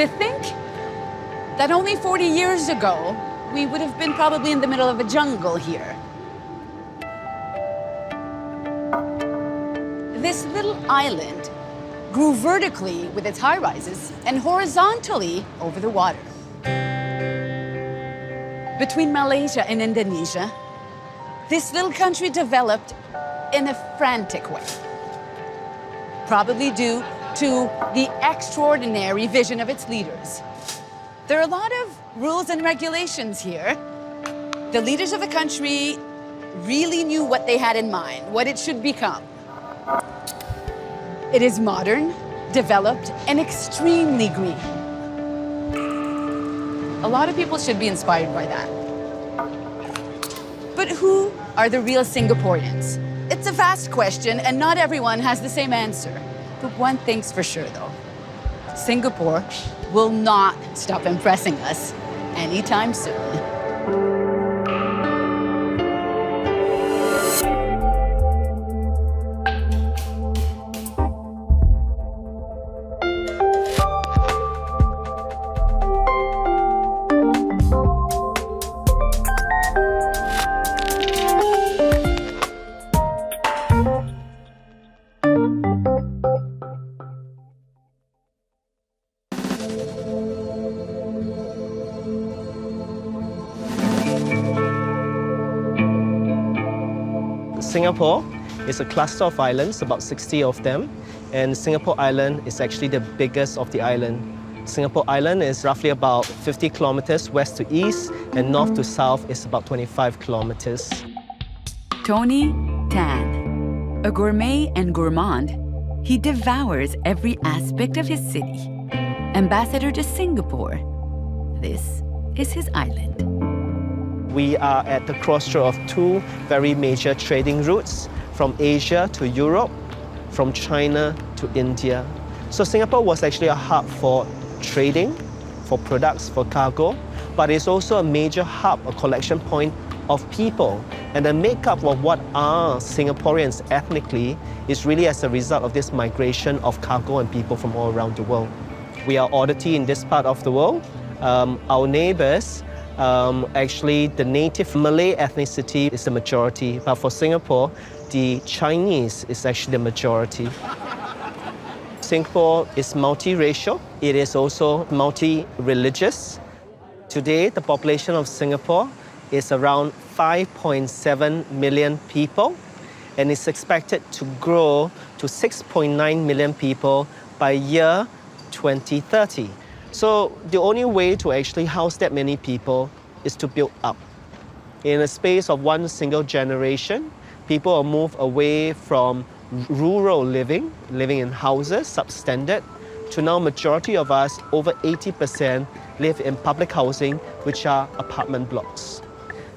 To think that only 40 years ago, we would have been probably in the middle of a jungle here. This little island grew vertically with its high-rises and horizontally over the water. Between Malaysia and Indonesia, this little country developed in a frantic way, probably due to the extraordinary vision of its leaders. There are a lot of rules and regulations here. The leaders of the country really knew what they had in mind, what it should become. It is modern, developed, and extremely green. A lot of people should be inspired by that. But who are the real Singaporeans? It's a vast question, and not everyone has the same answer. But one thing's for sure, though. Singapore will not stop impressing us anytime soon. Singapore is a cluster of islands, about 60 of them, and Singapore Island is actually the biggest of the island. Singapore Island is roughly about 50 kilometers west to east, and north to south is about 25 kilometers. Tony Tan, a gourmet and gourmand, he devours every aspect of his city. Ambassador to Singapore, this is his island. We are at the crossroad of two very major trading routes, from Asia to Europe, from China to India. So Singapore was actually a hub for trading, for products, for cargo, but it's also a major hub, a collection point of people. And the makeup of what are Singaporeans ethnically is really as a result of this migration of cargo and people from all around the world. We are oddity in this part of the world. Our neighbors, actually, the native Malay ethnicity is the majority, but for Singapore, the Chinese is actually the majority. Singapore is multiracial. It is also multi-religious. Today, the population of Singapore is around 5.7 million people, and it's expected to grow to 6.9 million people by year 2030. So the only way to actually house that many people is to build up. In a space of one single generation, people will move away from rural living in houses, substandard, to now majority of us, over 80%, live in public housing, which are apartment blocks.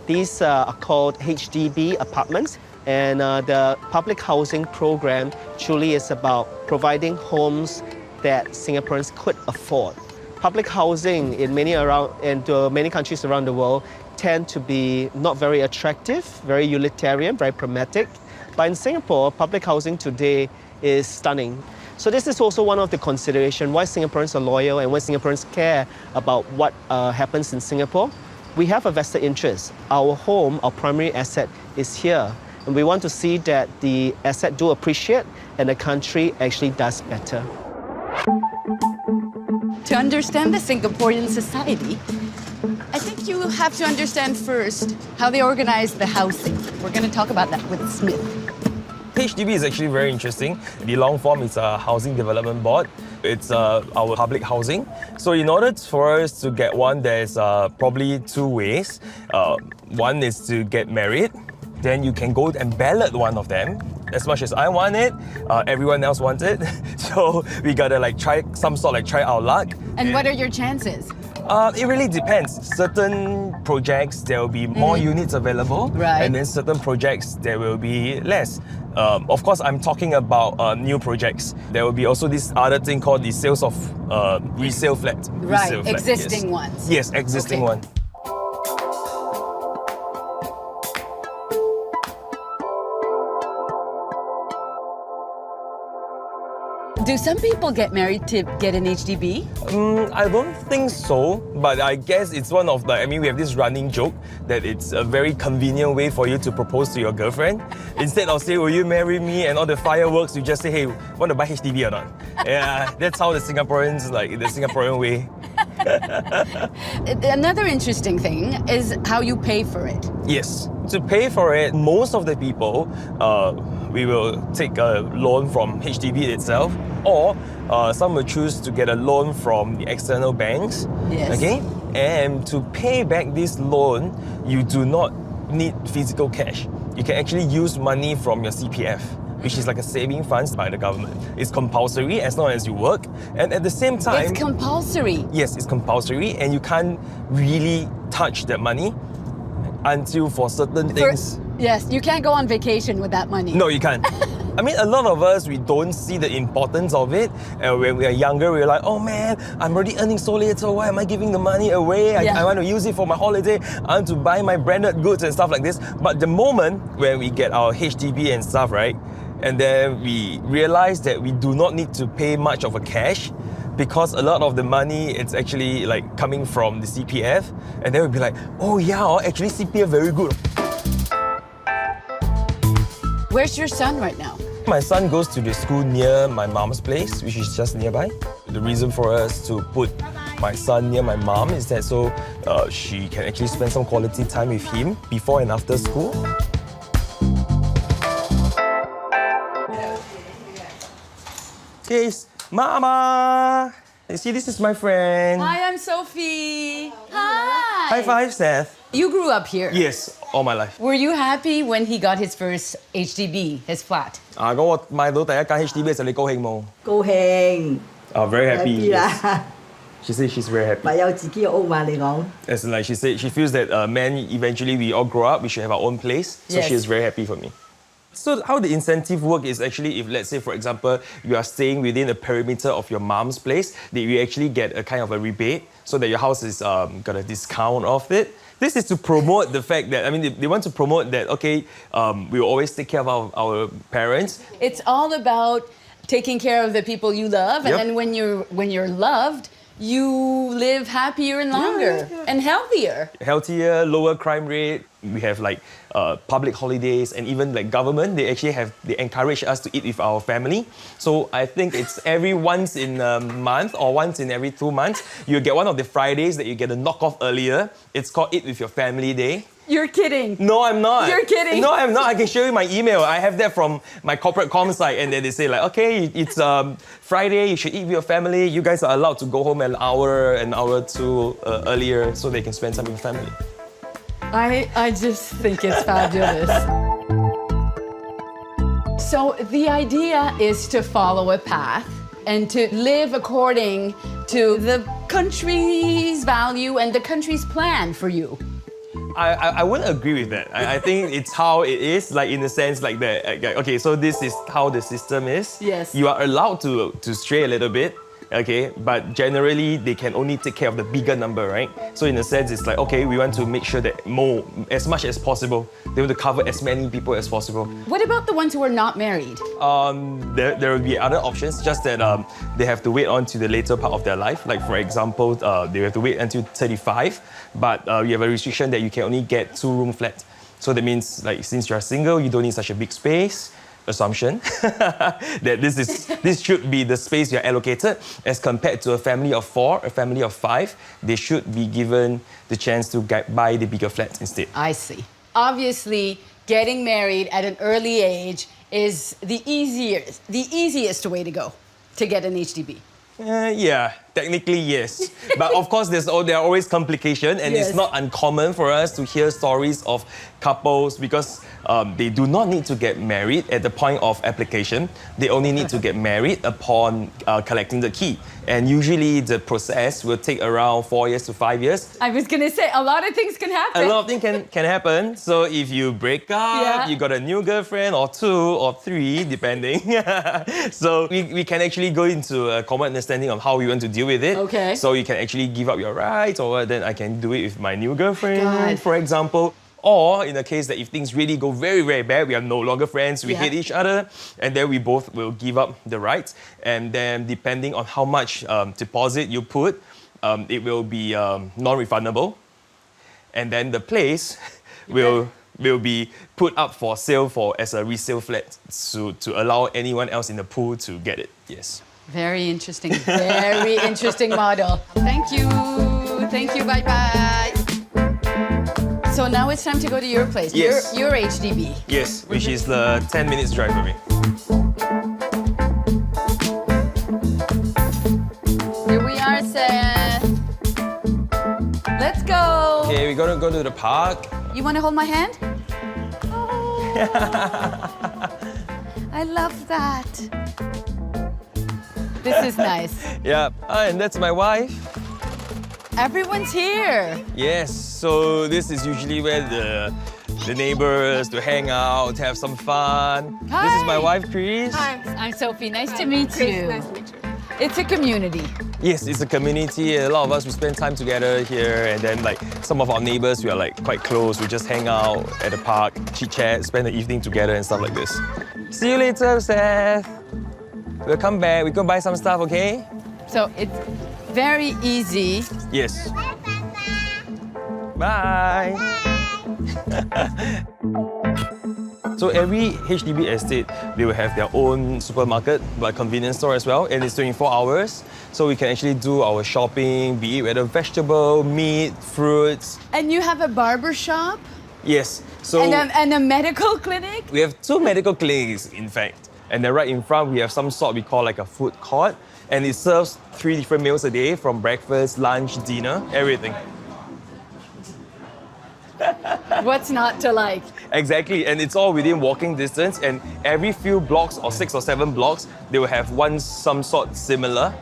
These are called HDB apartments, and the public housing program truly is about providing homes that Singaporeans could afford. Public housing in many countries around the world tend to be not very attractive, very utilitarian, very pragmatic. But in Singapore, public housing today is stunning. So this is also one of the considerations why Singaporeans are loyal and why Singaporeans care about what happens in Singapore. We have a vested interest. Our home, our primary asset is here. And we want to see that the asset do appreciate and the country actually does better. To understand the Singaporean society, I think you have to understand first how they organize the housing. We're going to talk about that with Smith. HDB is actually very interesting. The long form is a Housing Development Board. It's our public housing. So in order for us to get one, there's probably two ways. One is to get married. Then you can go and ballot one of them. As much as I want it, everyone else wants it. So we gotta try our luck. And what are your chances? It really depends. Certain projects, there will be more units available. Right. And then certain projects, there will be less. Of course, I'm talking about new projects. There will be also this other thing called the sales of resale flat. Right, Resale flat, existing yes. ones. Yes, existing one. Do some people get married to get an HDB? I don't think so, but I guess it's one of the, we have this running joke that it's a very convenient way for you to propose to your girlfriend. Instead of saying, will you marry me, and all the fireworks, you just say, hey, want to buy HDB or not? Yeah, that's how the Singaporeans, the Singaporean way. Another interesting thing is how you pay for it. Yes. To pay for it, most of the people, we will take a loan from HDB itself, or some will choose to get a loan from the external banks. Yes. Okay? And to pay back this loan, you do not need physical cash. You can actually use money from your CPF, which is like a saving funds by the government. It's compulsory as long as you work. And at the same time... It's compulsory? Yes, it's compulsory, and you can't really touch that money until for certain things. Yes, you can't go on vacation with that money. No, you can't. A lot of us, we don't see the importance of it. And when we are younger, we're like, oh man, I'm already earning so little. Why am I giving the money away? I want to use it for my holiday. I want to buy my branded goods and stuff like this. But the moment when we get our HDB and stuff, right? And then we realize that we do not need to pay much of a cash, because a lot of the money, it's actually coming from the CPF. And then we'll be like, oh yeah, actually CPF very good. Where's your son right now? My son goes to the school near my mom's place, which is just nearby. The reason for us to put my son near my mom is that so she can actually spend some quality time with him before and after school. Okay, Mama! You see, this is my friend. Hi, I'm Sophie. Hi. High five, Seth. You grew up here? Yes, all my life. Were you happy when he got his first HDB, his flat? 我買到第一間 HDB 嘅時候，你高興冇？高興 very happy. happy 啦， She said she's very happy. 咪有自己嘅屋嘛？你講 As in, she said she feels that men, eventually we all grow up, we should have our own place. So Yes. she is very happy for me. So how the incentive work is actually, if let's say, for example, you are staying within the perimeter of your mom's place, that you actually get a kind of a rebate so that your house is got a discount off it. This is to promote the fact that, they want to promote that, okay, we will always take care of our parents. It's all about taking care of the people you love, and Yep. then when you're loved, you live happier and longer and healthier. Healthier, lower crime rate. We have public holidays, and even government, they encourage us to eat with our family. So I think it's every once in a month or once in every 2 months, you get one of the Fridays that you get a knock-off earlier. It's called Eat With Your Family Day. You're kidding. No, I'm not. You're kidding. No, I'm not. I can show you my email. I have that from my corporate comm site, and then they say okay, it's Friday, you should eat with your family. You guys are allowed to go home an hour or two earlier so they can spend time with your family. I just think it's fabulous. So the idea is to follow a path and to live according to the country's value and the country's plan for you. I wouldn't agree with that. I think it's how it is, in the sense okay, so this is how the system is. Yes. You are allowed to stray a little bit, okay, but generally they can only take care of the bigger number, right? So in a sense, it's okay, we want to make sure that as much as possible, they want to cover as many people as possible. What about the ones who are not married? There will be other options, just that they have to wait on to the later part of their life. For example, they have to wait until 35, but you have a restriction that you can only get 2-room flat. So that means, since you're single, you don't need such a big space. Assumption that this should be the space you're allocated, as compared to a family of 4, a family of 5, they should be given the chance to buy the bigger flats instead. I see. Obviously, getting married at an early age is the easiest way to go to get an HDB. Yeah, technically yes. But of course, there are always complications, and Yes. it's not uncommon for us to hear stories of couples because they do not need to get married at the point of application. They only need to get married upon collecting the key. And usually the process will take around 4 years to 5 years. I was gonna say, a lot of things can happen. A lot of things can happen. So if you break up, Yeah. you got a new girlfriend or 2 or 3, depending. So we can actually go into a common understanding of how we want to deal with it. Okay. So you can actually give up your rights, or then I can do it with my new girlfriend, God. for example. Or in the case that if things really go very, very bad, we are no longer friends, we hate each other, and then we both will give up the rights. And then depending on how much deposit you put, it will be non-refundable. And then the place will be put up for sale as a resale flat to allow anyone else in the pool to get it. Yes. Very interesting model. Thank you, bye-bye. So now it's time to go to your place, Yes. your HDB. Yes, which is the 10 minutes drive for me. Here we are, Seth. Let's go. Okay, we're gonna go to the park. You want to hold my hand? Oh. I love that. This is nice. Yeah, and that's my wife. Everyone's here. Yes, so this is usually where the neighbors to hang out, have some fun. Hi. This is my wife, Chris. Hi, I'm Sophie. Nice to meet you. Nice to meet you. It's a community. Yes, it's a community. A lot of us, we spend time together here, and then like some of our neighbors, we are like quite close. We just hang out at the park, chit-chat, spend the evening together and stuff like this. See you later, Seth. We'll come back. We go buy some stuff, okay? So it's very easy. Yes. Bye. So every HDB estate, they will have their own supermarket, but convenience store as well, and it's 24 hours. So we can actually do our shopping, be it whether vegetable, meat, fruits. And you have a barber shop Yes. So and a medical clinic? we have 2 medical clinics, in fact. And then right in front, we have some sort we call like a food court. And it serves 3 different meals a day, from breakfast, lunch, dinner, everything. What's not to like? Exactly, and it's all within walking distance. And every few blocks, or 6 or 7 blocks, they will have some sort similar.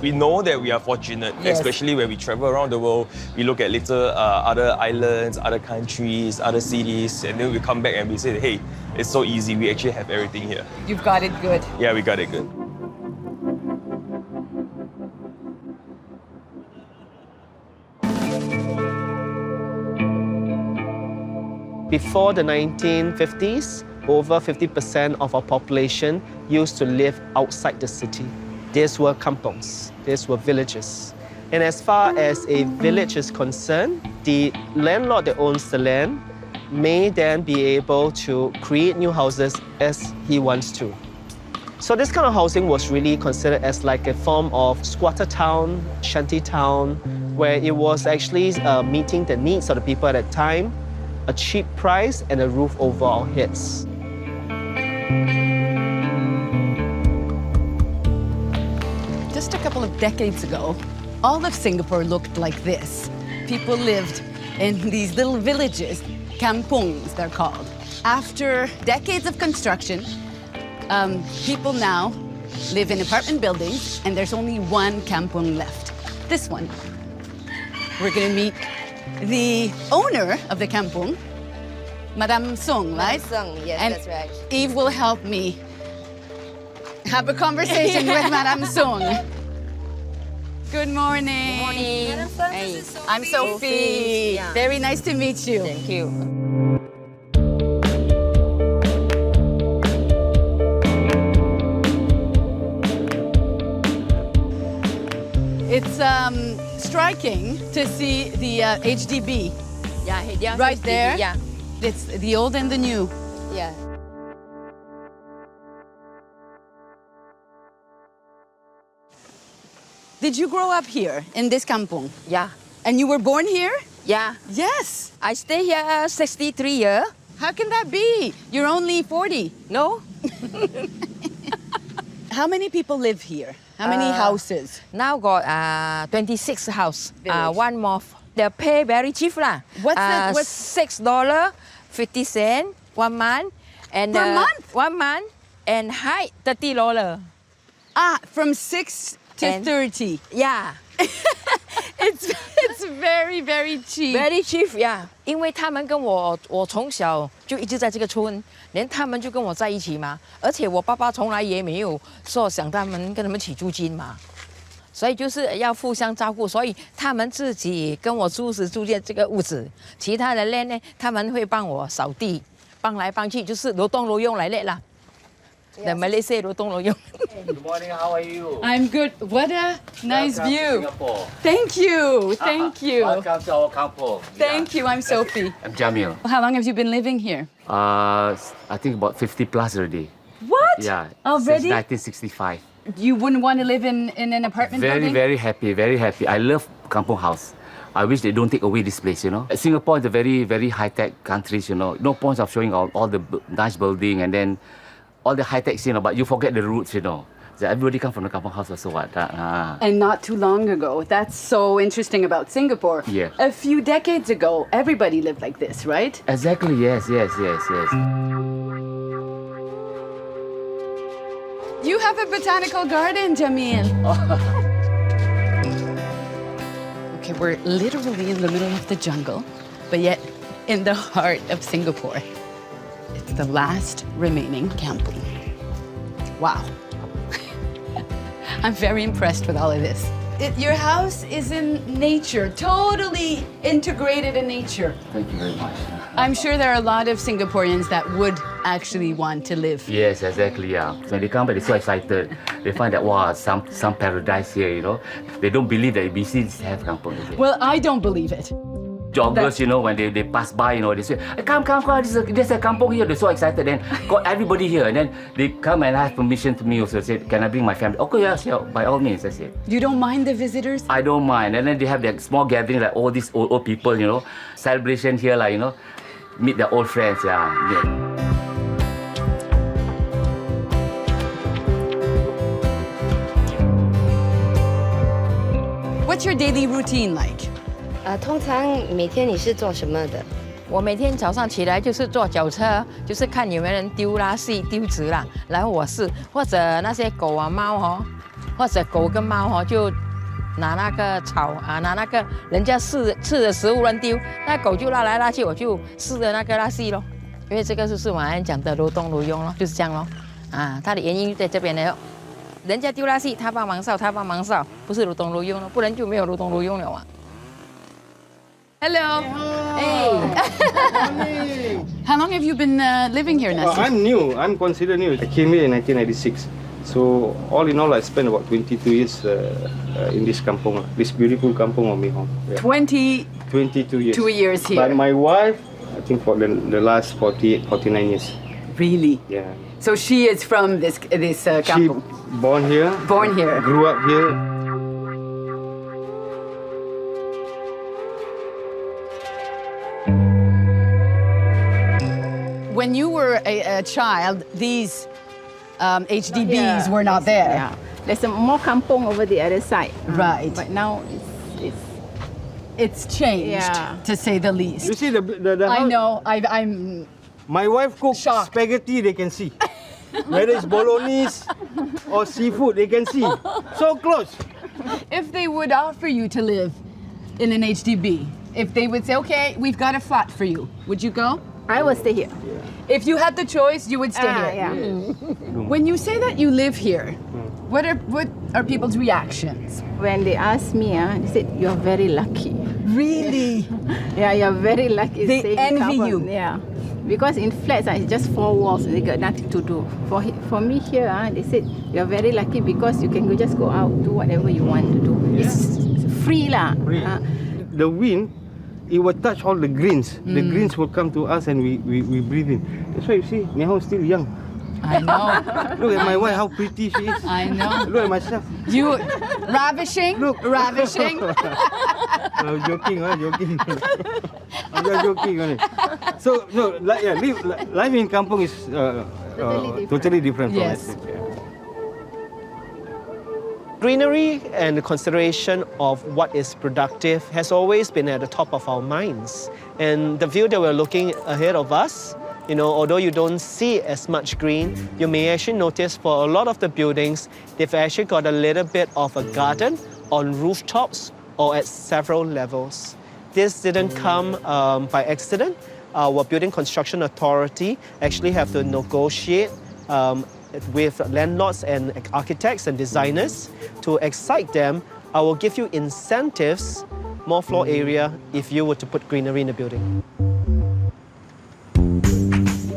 We know that we are fortunate, Yes. especially when we travel around the world. We look at little other islands, other countries, other cities, and then we come back and we say, hey, it's so easy. We actually have everything here. You've got it good. Yeah, we got it good. Before the 1950s, over 50% of our population used to live outside the city. These were kampongs, these were villages. And as far as a village is concerned, the landlord that owns the land may then be able to create new houses as he wants to. So this kind of housing was really considered as like a form of squatter town, shanty town, where it was actually meeting the needs of the people at that time, a cheap price and a roof over our heads. Just a couple of decades ago, all of Singapore looked like this. People lived in these little villages, kampongs they're called. After decades of construction, people now live in apartment buildings, and there's only one kampong left, this one. We're gonna meet the owner of the kampong, Madame Song, right? Song, yes, And that's right. Eve will help me have a conversation with Madame Song. Good morning. Morning. Hey. I'm Sophie. Yeah. Very nice to meet you. Thank you. It's striking to see the HDB Yeah, right there. Yeah, It's the old and the new. yeah. Did you grow up here in this kampong? Yeah, And you were born here? yeah. Yes. I stay here 63 years. How can that be? You're only 40. No? How many people live here? How many houses? Now got 26 house. Village. One more. The pay very cheap lah. What's $6.50 1 month. And Per month? 1 month. And height $30. From 6 to And- 30. Yeah. It's very, very cheap. Very cheap, yeah. 因为他们跟我从小就一直在这个村，连他们就跟我在一起嘛。而且我爸爸从来也没有说想跟他们起租金嘛。所以就是要互相照顾，所以他们自己跟我住是住在这个屋子，其他的人呢，他们会帮我扫地，帮来帮去，就是劳动劳用来的啦。The Malay say劳动劳用。 Good morning, how are you? I'm good. What a nice Welcome to view. Singapore. Thank you. Thank you. Welcome to our kampung. Thank you. I'm Sophie. I'm Jamil. How long have you been living here? I think about 50 plus already. What? Yeah. Already? Since 1965. You wouldn't want to live in an apartment building? Very happy, very happy. I love kampung house. I wish they don't take away this place, you know. Singapore is a very high-tech country, you know. No point of showing all the nice building and then all the high-tech, you know, but you forget the roots, you know. So everybody come from the kampung house or so what. And not too long ago. That's so interesting about Singapore. Yeah. A few decades ago, everybody lived like this, right? Exactly, yes. You have a botanical garden, Jamil. Okay, we're literally in the middle of the jungle, but yet in the heart of Singapore. It's the last remaining kampung. Wow. I'm very impressed with all of this. Your house is in nature, totally integrated in nature. Thank you very much. I'm sure there are a lot of Singaporeans that would actually want to live. Yes, exactly, yeah. When they come back, they're so excited. They find that, wow, some paradise here, you know. They don't believe that BC have kampung. Well, I don't believe it. Joggers, you know, when they pass by, you know, they say, come, there's a kampung here. They're so excited. Then got everybody here. And then they come and ask permission to me also. Say, can I bring my family? Okay, yes, yeah, by all means, I said. You don't mind the visitors? I don't mind. And then they have that small gathering, like all these old people, you know, celebration here, like, you know, meet their old friends, yeah. What's your daily routine like? 通常每天你是做什么的？我每天早上起来就是坐脚车，就是看有没有人丢垃圾、丢纸啦，然后我是或者那些狗啊、猫哦，或者狗跟猫哦，就拿那个草啊，拿那个人家吃的食物乱丢，那狗就拉来拉去，我就吃的那个垃圾咯。因为这个就是我们讲的劳动劳用咯，就是这样咯。啊，它的原因在这边呢，人家丢垃圾，他帮忙扫，不是劳动劳用咯，不然就没有劳动劳用了啊。 Hello. Hey. How long have you been living here, Nasir? I'm new. I'm considered new. I came here in 1996. So all in all, I spent about 22 years in this kampung, this beautiful kampung of Mihong. Yeah. 22 years. 2 years here. But my wife, I think for the last 49 years. Really? Yeah. So she is from this kampung. She born here. Born here. Grew up here. When you were a child, these HDBs were not there. Yeah. There's some more kampung over the other side. Right. But now It's changed, to say the least. You see the I house? know. I'm. My wife cooks Shocked. spaghetti, they can see. Whether it's bolognese or seafood, they can see. So close. If they would offer you to live in an HDB, if they would say, "Okay, we've got a flat for you," would you go? I will stay here. If you had the choice, you would stay here. Yeah. When you say that you live here, what are people's reactions? When they ask me, they said you're very lucky. Really? Yeah, you're very lucky. They staying in envy kampung. you. Yeah. Because in flats, it's just 4 walls. They got nothing to do. For me here, they said you're very lucky because you can just go out, do whatever you want to do. It's free lah. Free. The wind, it will touch all the greens. The greens will come to us and we breathe in. That's why you see, Mihong still young. I know. Look at my wife, how pretty she is. I know. Look at myself. You ravishing? Look. Ravishing. I'm joking, joking. I'm just joking. So, no, life in kampung is totally different from Yes. estate. Greenery and the consideration of what is productive has always been at the top of our minds. And the view that we're looking ahead of us, you know, although you don't see as much green, you may actually notice for a lot of the buildings, they've actually got a little bit of a garden on rooftops or at several levels. This didn't come by accident. Our Building Construction Authority actually have to negotiate with landlords and architects and designers to excite them. I will give you incentives, more floor area, if you were to put greenery in the building.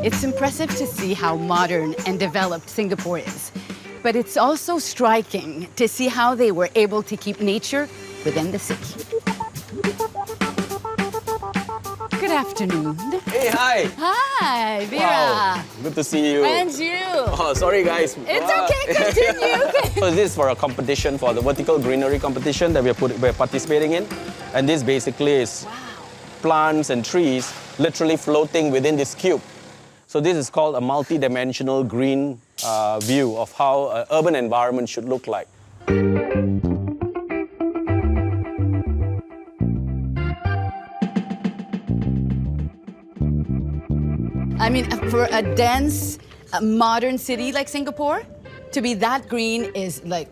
It's impressive to see how modern and developed Singapore is. But it's also striking to see how they were able to keep nature within the city. Good afternoon. Hey, hi. Hi, Vera. Wow, good to see you. And you. Oh, sorry guys. It's okay, continue. So this is for a competition, for the vertical greenery competition that we're participating in. And this basically is plants and trees literally floating within this cube. So this is called a multi-dimensional green view of how an urban environment should look like. I mean, for a dense, modern city like Singapore, to be that green is like,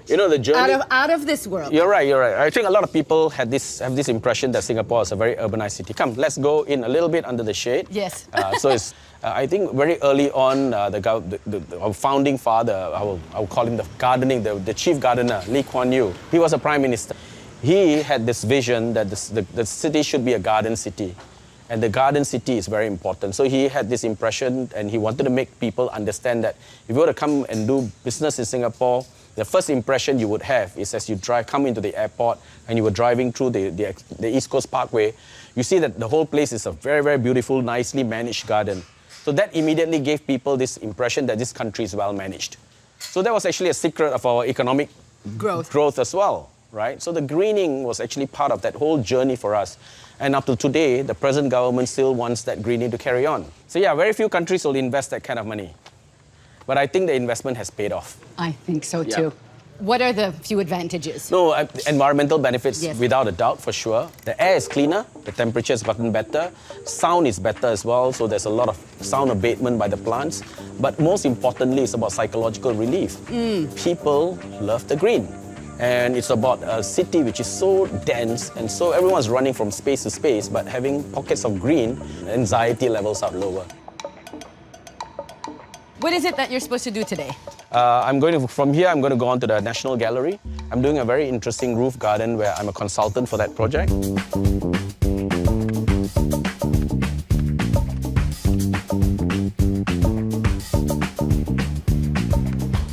you know, the journey out of this world. You're right. I think a lot of people have this impression that Singapore is a very urbanized city. Come, let's go in a little bit under the shade. Yes. So it's, I think very early on, our founding father, I will call him the chief gardener, Lee Kuan Yew. He was a prime minister. He had this vision that the city should be a garden city. And the garden city is very important. So he had this impression and he wanted to make people understand that if you were to come and do business in Singapore, the first impression you would have is as you come into the airport and you were driving through the East Coast Parkway, you see that the whole place is a very, very beautiful, nicely managed garden. So that immediately gave people this impression that this country is well managed. So that was actually a secret of our economic growth as well, right? So the greening was actually part of that whole journey for us. And up to today, the present government still wants that greening to carry on. So yeah, very few countries will invest that kind of money. But I think the investment has paid off. I think so too. What are the few advantages? No, environmental benefits, without a doubt, for sure. The air is cleaner, the temperature is gotten better, sound is better as well, so there's a lot of sound abatement by the plants. But most importantly, it's about psychological relief. People love the green. And it's about a city which is so dense and so everyone's running from space to space, but having pockets of green, anxiety levels are lower. What is it that you're supposed to do today? From here, I'm going to go on to the National Gallery. I'm doing a very interesting roof garden where I'm a consultant for that project.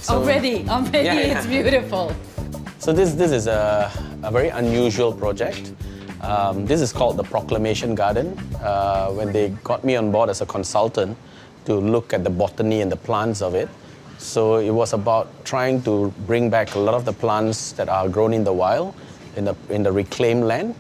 Already, it's beautiful. So this is a very unusual project. This is called the Proclamation Garden. When they got me on board as a consultant to look at the botany and the plants of it. So it was about trying to bring back a lot of the plants that are grown in the wild, in the reclaimed land.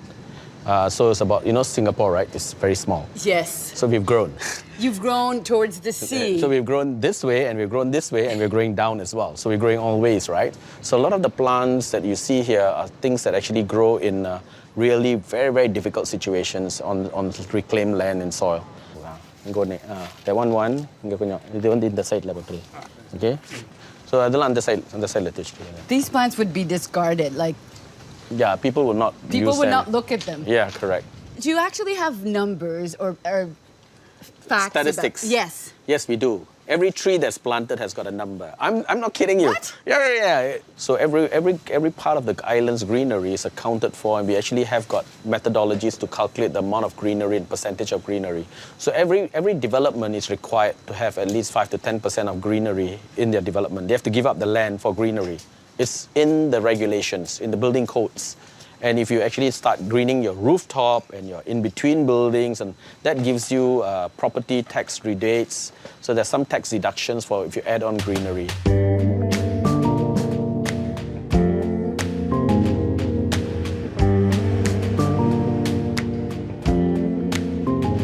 So it's about, you know, Singapore, right? It's very small. Yes. So we've grown. You've grown towards the sea. So we've grown this way, and we've grown this way, and we're growing down as well. So we're growing all ways, right? So a lot of the plants that you see here are things that actually grow in really very, very difficult situations on reclaimed land and soil. Go that one. In the side level, okay. So on the side. These plants would be discarded, like. Yeah, people would not. People would not look at them. Yeah, correct. Do you actually have numbers or facts? Statistics. Yes. Yes, we do. Every tree that's planted has got a number. I'm not kidding you. What? Yeah. So every part of the island's greenery is accounted for, and we actually have got methodologies to calculate the amount of greenery and percentage of greenery. So every development is required to have at least 5 to 10% of greenery in their development. They have to give up the land for greenery. It's in the regulations, in the building codes. And if you actually start greening your rooftop and your in-between buildings, and that gives you property tax rebates. So there's some tax deductions for if you add on greenery.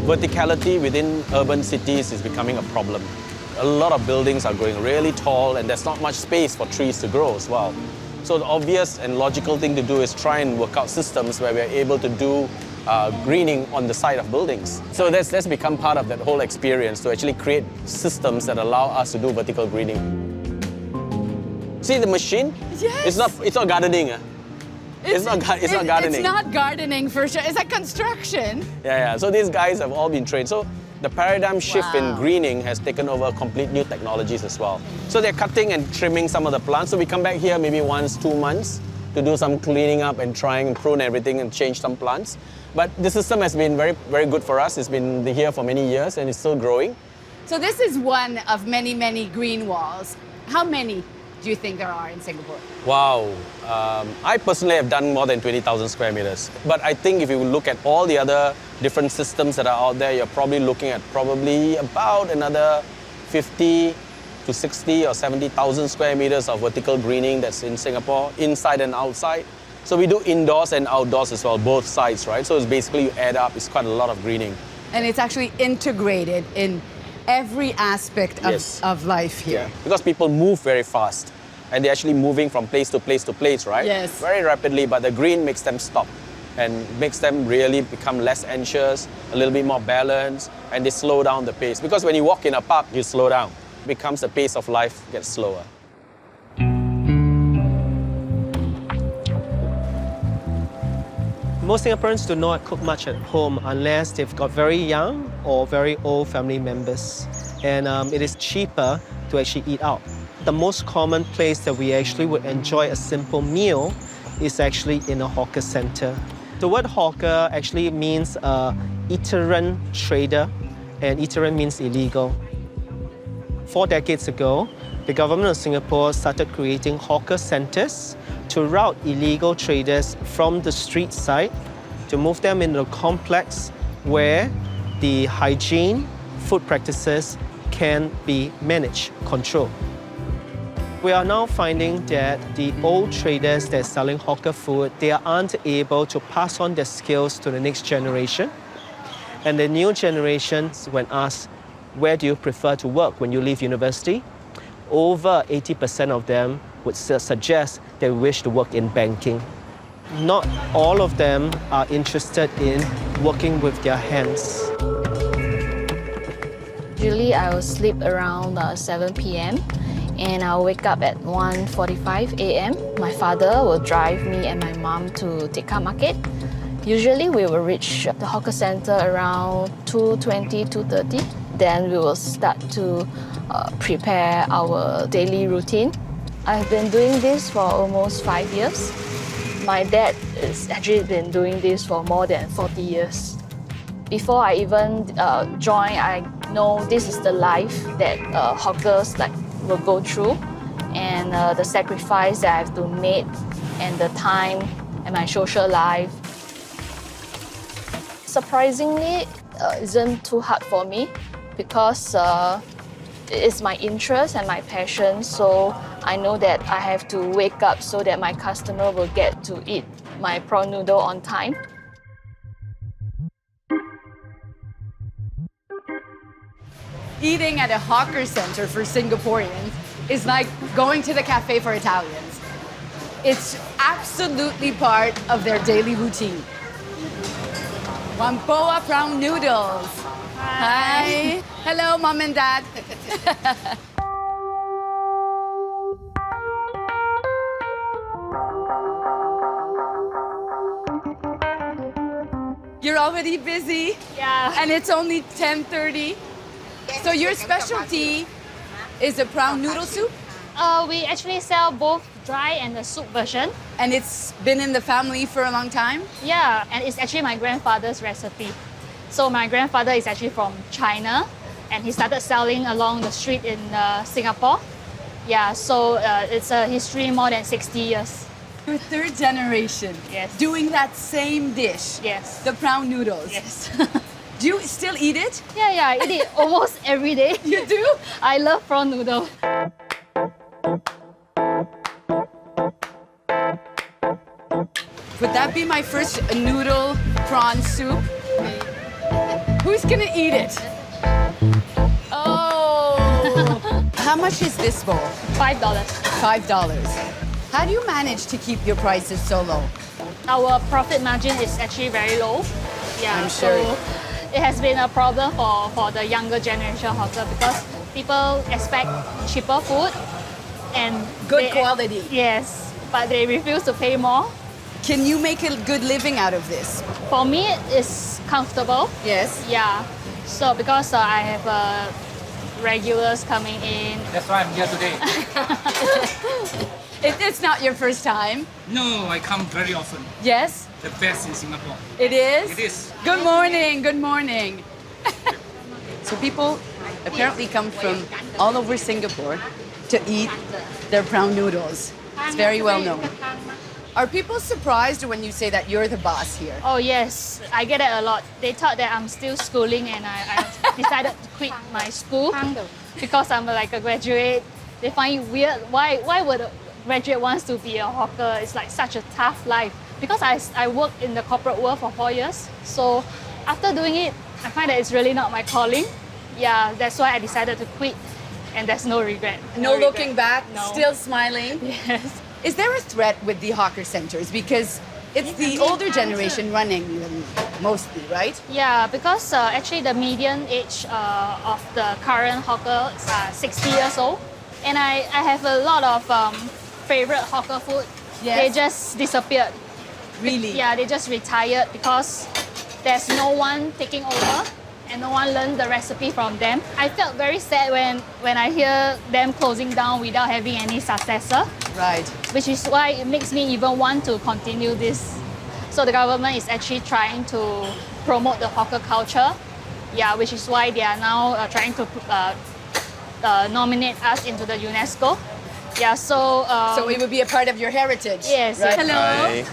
Verticality within urban cities is becoming a problem. A lot of buildings are growing really tall, and there's not much space for trees to grow as well. So the obvious and logical thing to do is try and work out systems where we're able to do greening on the side of buildings. So that's become part of that whole experience, to actually create systems that allow us to do vertical greening. See the machine? Yes. It's not gardening. It's not gardening. It's not gardening for sure. It's like construction. Yeah. So these guys have all been trained. So The paradigm shift in greening has taken over complete new technologies as well. So they're cutting and trimming some of the plants. So we come back here maybe once, 2 months to do some cleaning up and trying and prune everything and change some plants. But the system has been very, very good for us. It's been here for many years and it's still growing. So this is one of many, many green walls. How many do you think there are in Singapore? Wow. I personally have done more than 20,000 square meters. But I think if you look at all the other different systems that are out there, you're probably looking at about another 50 to 60 or 70,000 square meters of vertical greening that's in Singapore, inside and outside. So we do indoors and outdoors as well, both sides, right? So it's basically, you add up, it's quite a lot of greening. And it's actually integrated in every aspect of life here. Yeah. Because people move very fast and they're actually moving from place to place to place, right? Yes. Very rapidly, but the green makes them stop and makes them really become less anxious, a little bit more balanced, and they slow down the pace. Because when you walk in a park, you slow down. It becomes the pace of life gets slower. Most Singaporeans do not cook much at home unless they've got very young or very old family members. And it is cheaper to actually eat out. The most common place that we actually would enjoy a simple meal is actually in a hawker center. The word hawker actually means itinerant trader, and itinerant means illegal. 4 decades ago, the government of Singapore started creating hawker centers to route illegal traders from the street side to move them into a complex where the hygiene, food practices can be managed, controlled. We are now finding that the old traders that are selling hawker food, they aren't able to pass on their skills to the next generation. And the new generations, when asked, where do you prefer to work when you leave university? Over 80% of them would suggest they wish to work in banking. Not all of them are interested in working with their hands. Usually I will sleep around 7 p.m. and I'll wake up at 1:45 a.m. My father will drive me and my mom to Tekka Market. Usually we will reach the hawker center around 2:20, 2:30. Then we will start to prepare our daily routine. I've been doing this for almost 5 years. My dad has actually been doing this for more than 40 years. Before I even join, I know this is the life that hawkers will go through, and the sacrifice that I have to make, and the time and my social life. Surprisingly, it isn't too hard for me because it's my interest and my passion, so I know that I have to wake up so that my customer will get to eat my prawn noodle on time. Eating at a hawker center for Singaporeans is like going to the cafe for Italians. It's absolutely part of their daily routine. Wampoa prawn noodles. Hi. Hello, Mom and Dad. You're already busy? Yeah. And it's only 10:30? So your specialty is a prawn noodle soup? We actually sell both dry and the soup version. And it's been in the family for a long time? Yeah, and it's actually my grandfather's recipe. So my grandfather is actually from China, and he started selling along the street in Singapore. Yeah, so it's a history more than 60 years. Your third generation. Yes. Doing that same dish. Yes. The prawn noodles. Yes. Do you still eat it? Yeah, I eat it almost every day. You do? I love prawn noodle. Would that be my first noodle prawn soup? Who's gonna eat it? Oh! How much is this bowl? $5. $5. How do you manage to keep your prices so low? Our profit margin is actually very low. Yeah, I'm sure. So it has been a problem for the younger generation hawker because people expect cheaper food and Good quality. Yes, but they refuse to pay more. Can you make a good living out of this? For me, it's comfortable. Yes. Yeah. So because I have regulars coming in. That's why I'm here today. It's not your first time. No, I come very often. Yes? The best in Singapore. It is? It is. Good morning, good morning. So people apparently come from all over Singapore to eat their prawn noodles. It's very well known. Are people surprised when you say that you're the boss here? Oh yes, I get it a lot. They thought that I'm still schooling and I decided to quit my school because I'm like a graduate. They find it weird. Why would a graduate wants to be a hawker? It's like such a tough life. Because I worked in the corporate world for 4 years. So after doing it, I find that it's really not my calling. Yeah, that's why I decided to quit. And there's no regret. No looking back, No. still smiling? Yes. Is there a threat with the hawker centers? Because it's the older generation running them mostly, right? Yeah, because actually the median age of the current hawkers are 60 years old. And I have a lot of favorite hawker food. Yes. They just disappeared. Really? Yeah, they just retired because there's no one taking over and no one learned the recipe from them. I felt very sad when I hear them closing down without having any successor. Right. Which is why it makes me even want to continue this. So the government is actually trying to promote the hawker culture. Yeah, which is why they are now trying to nominate us into the UNESCO. Yeah, so... so it would be a part of your heritage. Yes. Right? Hello. Hi.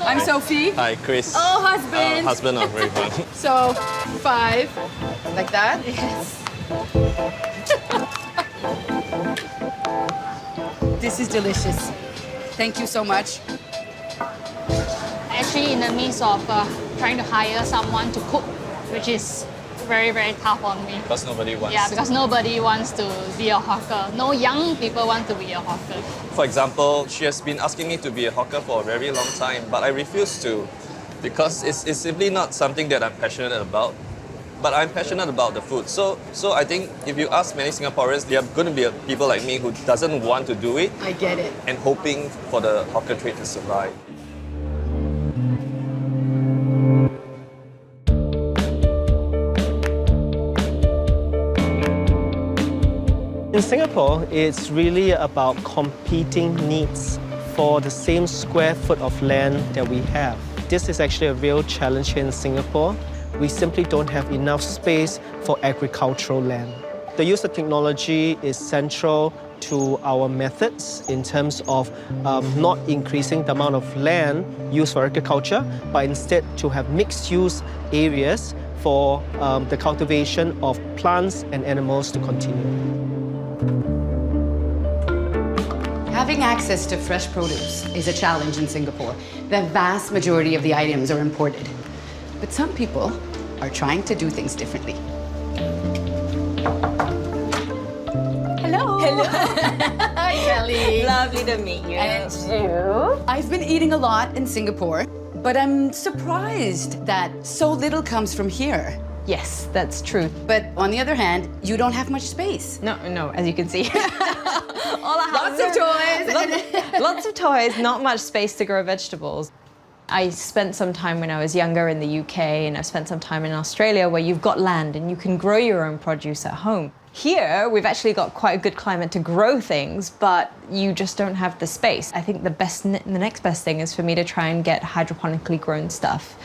I'm Sophie. Hi, Chris. Oh, husband. Husband of very fun. So, 5, like that? Yes. This is delicious. Thank you so much. Actually in the midst of trying to hire someone to cook, which is very, very tough on me. Because nobody wants. Yeah, because nobody wants to be a hawker. No young people want to be a hawker. For example, she has been asking me to be a hawker for a very long time, but I refuse to because it's simply not something that I'm passionate about. But I'm passionate about the food. So I think if you ask many Singaporeans, there are going to be people like me who doesn't want to do it. I get it. And hoping for the hawker trade to survive. In Singapore, it's really about competing needs for the same square foot of land that we have. This is actually a real challenge here in Singapore. We simply don't have enough space for agricultural land. The use of technology is central to our methods in terms of not increasing the amount of land used for agriculture, but instead to have mixed-use areas for the cultivation of plants and animals to continue. Having access to fresh produce is a challenge in Singapore. The vast majority of the items are imported. But some people are trying to do things differently. Hello. Hello. Hi, Kelly. Lovely to meet you. And you? I've been eating a lot in Singapore, but I'm surprised that so little comes from here. Yes, that's true. But on the other hand, you don't have much space. No, as you can see. All our Lots of toys. Lots of toys, not much space to grow vegetables. I spent some time when I was younger in the UK, and I've spent some time in Australia where you've got land and you can grow your own produce at home. Here, we've actually got quite a good climate to grow things, but you just don't have the space. I think the next best thing is for me to try and get hydroponically grown stuff,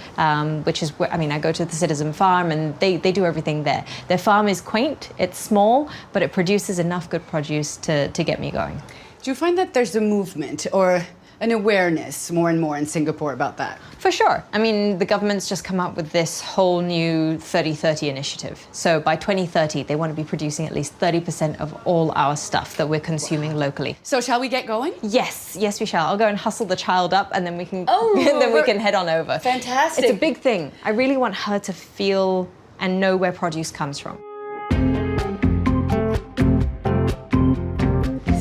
which is where, I go to the Citizen Farm and they do everything there. Their farm is quaint, it's small, but it produces enough good produce to get me going. Do you find that there's a movement or an awareness more and more in Singapore about that? For sure. The government's just come up with this whole new 30-30 initiative. So by 2030, they want to be producing at least 30% of all our stuff that we're consuming locally. So shall we get going? Yes, we shall. I'll go and hustle the child up and then we can, we can head on over. Fantastic. It's a big thing. I really want her to feel and know where produce comes from.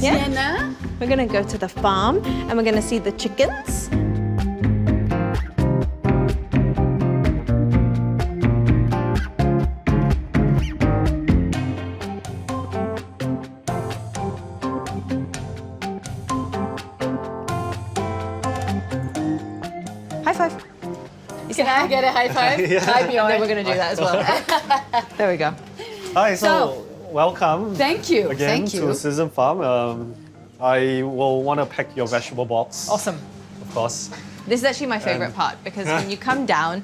Sienna? We're going to go to the farm and we're going to see the chickens. High five. You say Can I get a high five? Yeah. Hi, Bjorn. Then we're going to do that as well. There we go. Hi, so welcome. Thank you. Again Thank you. to Citizen Farm. I will want to pack your vegetable box. Awesome. Of course. This is actually my favorite part because when you come down,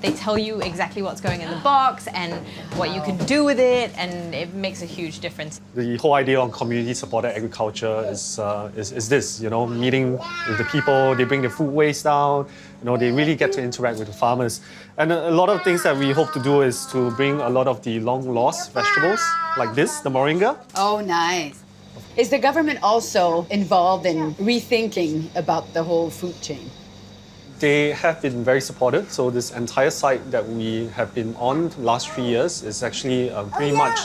they tell you exactly what's going in the box and what you can do with it, and it makes a huge difference. The whole idea on community-supported agriculture is this, meeting with the people, they bring the food waste down, they really get to interact with the farmers. And a lot of things that we hope to do is to bring a lot of the long-lost vegetables, like this, the moringa. Oh, nice. Is the government also involved in rethinking about the whole food chain? They have been very supportive. So this entire site that we have been on the last 3 years is actually pretty much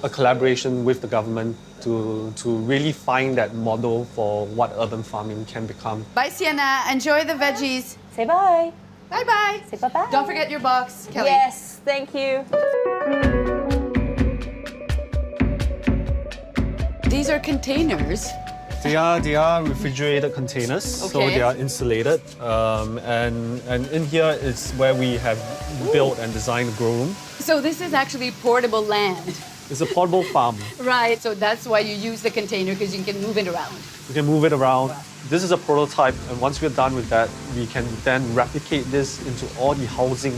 a collaboration with the government to really find that model for what urban farming can become. Bye, Sienna. Enjoy the veggies. Say bye. Bye-bye. Say bye-bye. Don't forget your box, Kelly. Yes, thank you. These are containers. They are refrigerated containers, so they are insulated. And in here is where we have built and designed a grow room. So this is actually portable land. It's a portable farm. Right, so that's why you use the container, because you can move it around. We can move it around. This is a prototype, and once we're done with that, we can then replicate this into all the housing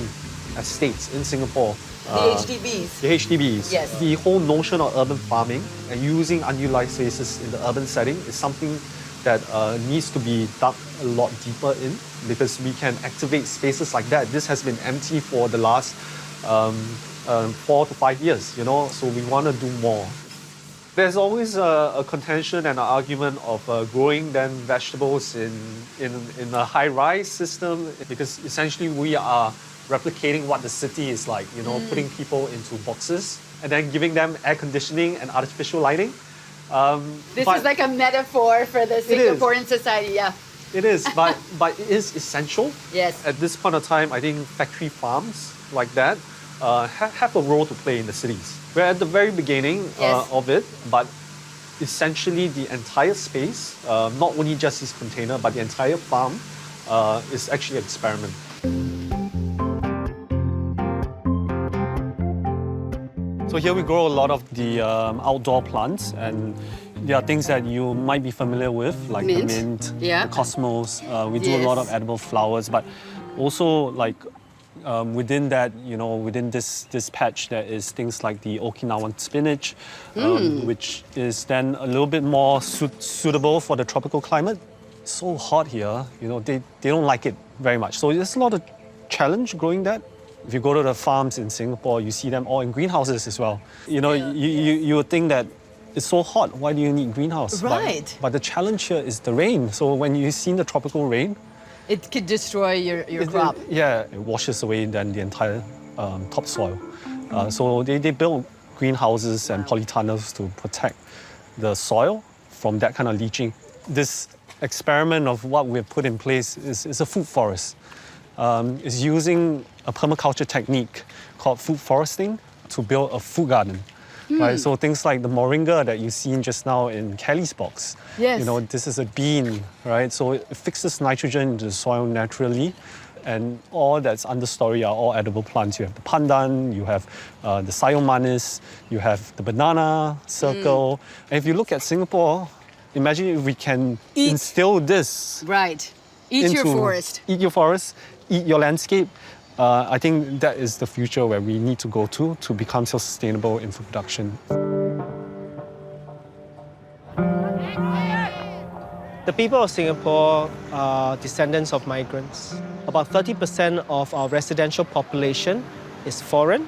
estates in Singapore. The HDBs. The HDBs. Yes. The whole notion of urban farming and using unutilized spaces in the urban setting is something that needs to be dug a lot deeper in, because we can activate spaces like that. This has been empty for the last 4 to 5 years, so we want to do more. There's always a contention and an argument of growing then vegetables in a high-rise system, because essentially we are replicating what the city is like, putting people into boxes and then giving them air conditioning and artificial lighting. This is like a metaphor for the Singaporean society, yeah. It is, but it is essential. Yes. At this point of time, I think factory farms like that have a role to play in the cities. We're at the very beginning of it, but essentially the entire space, not only just this container, but the entire farm is actually an experiment. So here we grow a lot of the outdoor plants, and there are things that you might be familiar with, like the mint, the cosmos. We do a lot of edible flowers, but also like within that, within this patch, there is things like the Okinawan spinach, which is then a little bit more suitable for the tropical climate. It's so hot here, they don't like it very much. So there's a lot of challenge growing that. If you go to the farms in Singapore, you see them all in greenhouses as well. You would think that it's so hot, why do you need greenhouse? Right. But the challenge here is the rain. So when you see the tropical rain, it could destroy your crop. It washes away then the entire topsoil. So they build greenhouses and polytunnels to protect the soil from that kind of leaching. This experiment of what we've put in place is a food forest. Is using a permaculture technique called food foresting to build a food garden. Right? So things like the moringa that you've seen just now in Kelly's box. Yes. This is a bean, right? So it fixes nitrogen into the soil naturally, and all that's understory are all edible plants. You have the pandan, you have the sayur-manis, you have the banana circle. And if you look at Singapore, imagine if we can instill this. Right. Eat your forest. Eat your forest, eat your landscape. I think that is the future where we need to go to become self-sustainable in food production. The people of Singapore are descendants of migrants. About 30% of our residential population is foreign.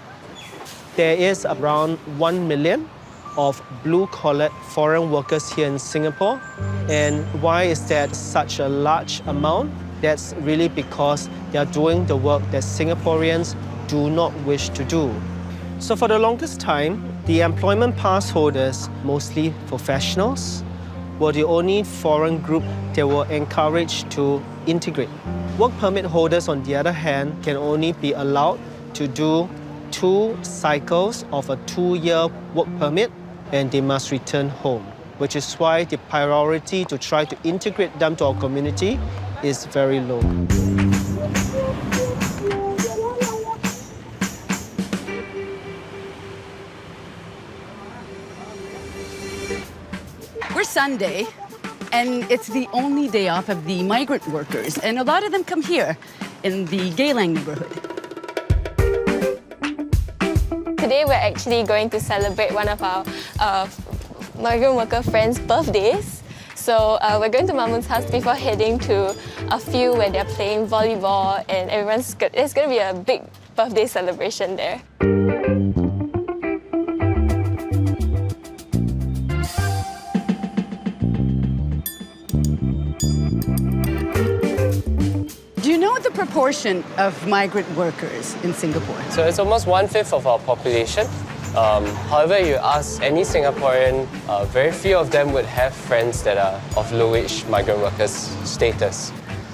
There is around 1 million of blue-collar foreign workers here in Singapore. And why is that such a large amount? That's really because they are doing the work that Singaporeans do not wish to do. So for the longest time, the employment pass holders, mostly professionals, were the only foreign group that were encouraged to integrate. Work permit holders, on the other hand, can only be allowed to do 2 cycles of a 2-year work permit, and they must return home, which is why the priority to try to integrate them to our community is very low. Tomorrow's Sunday, and it's the only day off of the migrant workers, and a lot of them come here in the Geylang neighborhood. Today we're actually going to celebrate one of our migrant worker friends' birthdays. So we're going to Mamun's house before heading to a field where they're playing volleyball, and it's going to be a big birthday celebration there. Do you know the proportion of migrant workers in Singapore? So it's almost 1/5 of our population. However, you ask any Singaporean, very few of them would have friends that are of low-wage migrant workers status.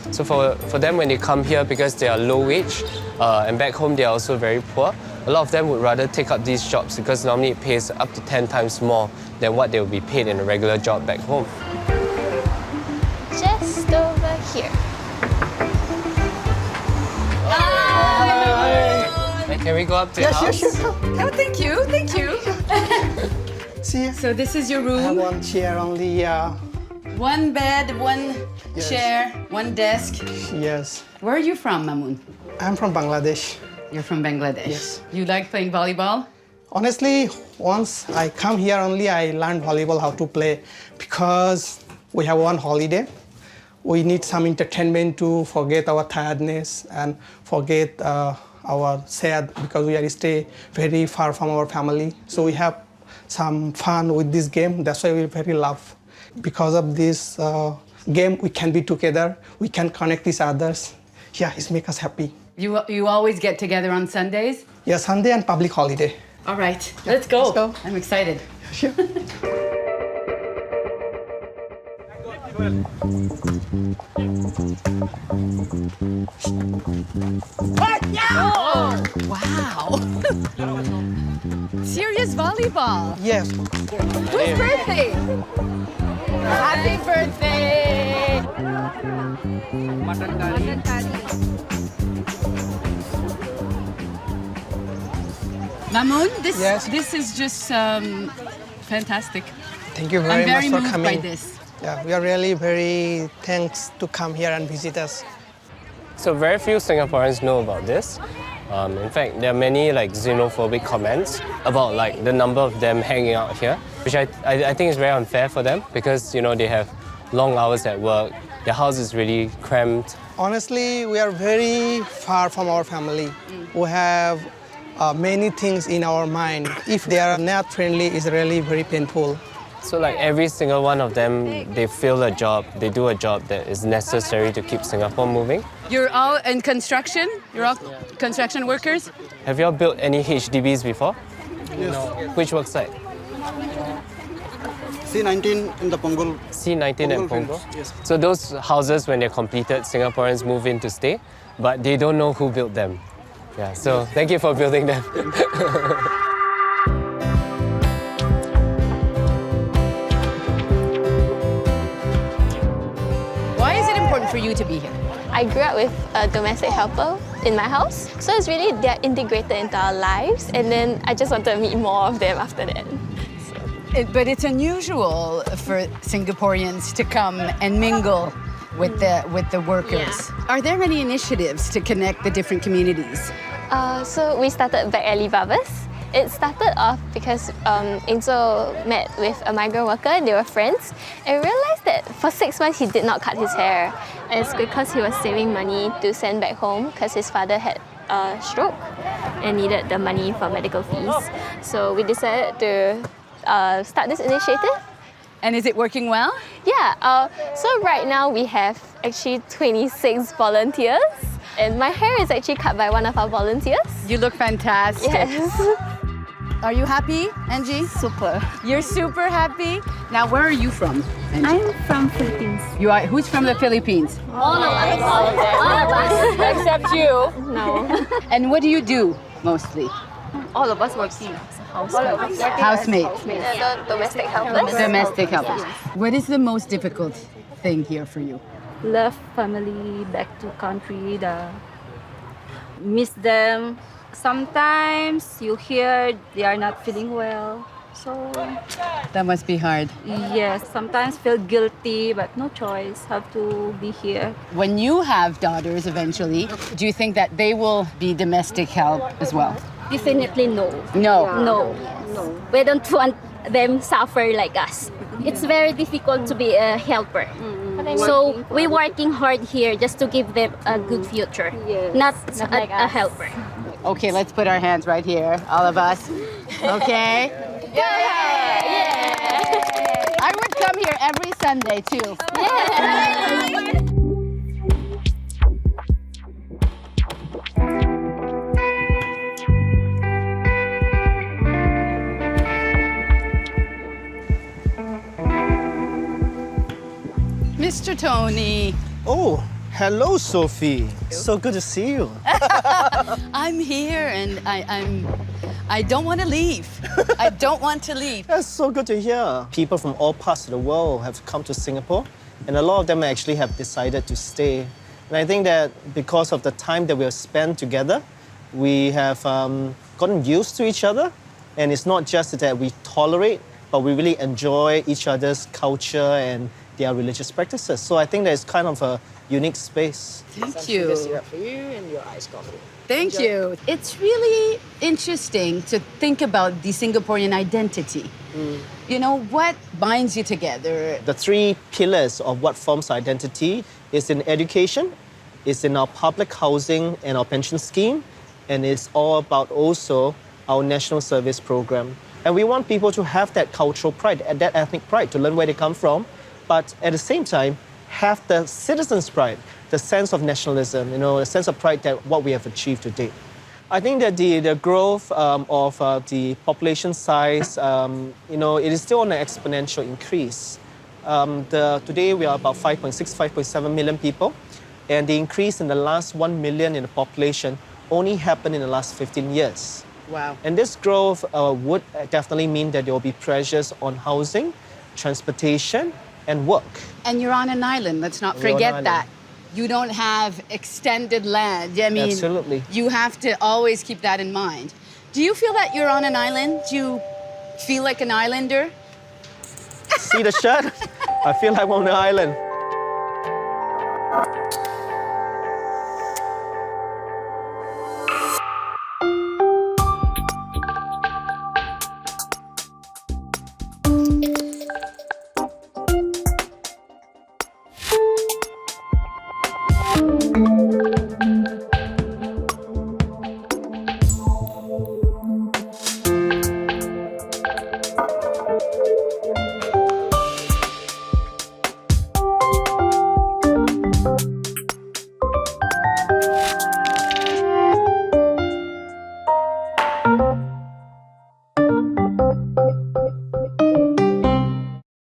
So for them, when they come here, because they are low-wage, and back home they are also very poor, a lot of them would rather take up these jobs because normally it pays up to 10 times more than what they would be paid in a regular job back home. Just over here. Can we go up to your house? Sure. Oh, thank you. See, so this is your room? I have one chair only, One bed, one chair, one desk. Yes. Where are you from, Mamun? I'm from Bangladesh. You're from Bangladesh? Yes. You like playing volleyball? Honestly, once I come here only, I learned volleyball how to play because we have one holiday. We need some entertainment to forget our tiredness and forget our sad because we are stay very far from our family. So we have some fun with this game. That's why we very love. Because of this game, we can be together. We can connect with others. Yeah, it makes us happy. You always get together on Sundays? Yeah, Sunday and public holiday. All right, let's go. Let's go. I'm excited. Sure. Oh, wow. Serious volleyball. Yes. Whose birthday? Happy birthday. Mamun, this is just fantastic. Thank you very much for coming. I'm very moved by this. Yeah, we are really very thanks to come here and visit us. So very few Singaporeans know about this. In fact, there are many xenophobic comments about the number of them hanging out here, which I think is very unfair for them because they have long hours at work. Their house is really cramped. Honestly, we are very far from our family. We have many things in our mind. If they are not friendly, it's really very painful. So every single one of them, they fill a job, they do a job that is necessary to keep Singapore moving. You're all in construction? You're all construction workers? Have you all built any HDBs before? Yes. No. Which work site? C19 in the Punggol. C19 and Punggol? Yes. So those houses, when they're completed, Singaporeans move in to stay, but they don't know who built them. Yeah, so thank you for building them. Why is it important for you to be here? I grew up with a domestic helper in my house, so it's really they're integrated into our lives, and then I just wanted to meet more of them after that. But it's unusual for Singaporeans to come and mingle with the workers. Yeah. Are there any initiatives to connect the different communities? So we started Back Alley Barbers. It started off because Enzo met with a migrant worker and they were friends, and realized that for 6 months he did not cut his hair. And it's because he was saving money to send back home because his father had a stroke and needed the money for medical fees. So we decided to start this initiative. And is it working well? Yeah, so right now we have actually 26 volunteers, and my hair is actually cut by one of our volunteers. You look fantastic. Yes. Are you happy, Angie? Super. You're super happy? Now, where are you from, Angie? I'm from Philippines. You are? Who's from the Philippines? All of us. All of us. Except you. No. And what do you do, mostly? All of us working. Housemates. Domestic helpers. Domestic helpers. What is the most difficult thing here for you? Love family, back to country, miss them. Sometimes you hear they are not feeling well, So That must be hard. yes, sometimes feel guilty, but no choice. Have to be here. When you have daughters eventually, do you think that they will be domestic help as well? Definitely no. No. No. No. We don't want them suffer like us. It's very difficult to be a helper. So we're working hard here just to give them a good future, not a helper. Okay, let's put our hands right here, all of us. Okay? I would come here every Sunday too. Mr. Tony. Oh, hello, Sophie. So good to see you. I'm here and I don't want to leave. I don't want to leave. That's so good to hear. People from all parts of the world have come to Singapore, and a lot of them actually have decided to stay. And I think that because of the time that we have spent together, we have gotten used to each other. And it's not just that we tolerate, but we really enjoy each other's culture and their religious practices. So I think that it's kind of a unique space. Thank you. Syrup for you and your iced coffee. Thank you. It's really interesting to think about the Singaporean identity. You know, what binds you together? The three pillars of what forms identity is in education, it's in our public housing and our pension scheme, and it's all about also our national service program. And we want people to have that cultural pride, that ethnic pride, to learn where they come from, but at the same time, have the citizen's pride, the sense of nationalism, a sense of pride that what we have achieved to date. I think that the growth of the population size, it is still on an exponential increase. Today we are about 5.6, 5.7 million people, and the increase in the last 1 million in the population only happened in the last 15 years. Wow. And this growth would definitely mean that there will be pressures on housing, transportation, and work. And you're on an island, let's not forget that. You don't have extended land. I mean, absolutely. You have to always keep that in mind. Do you feel that you're on an island? Do you feel like an islander? See the shirt? I feel like I'm on an island.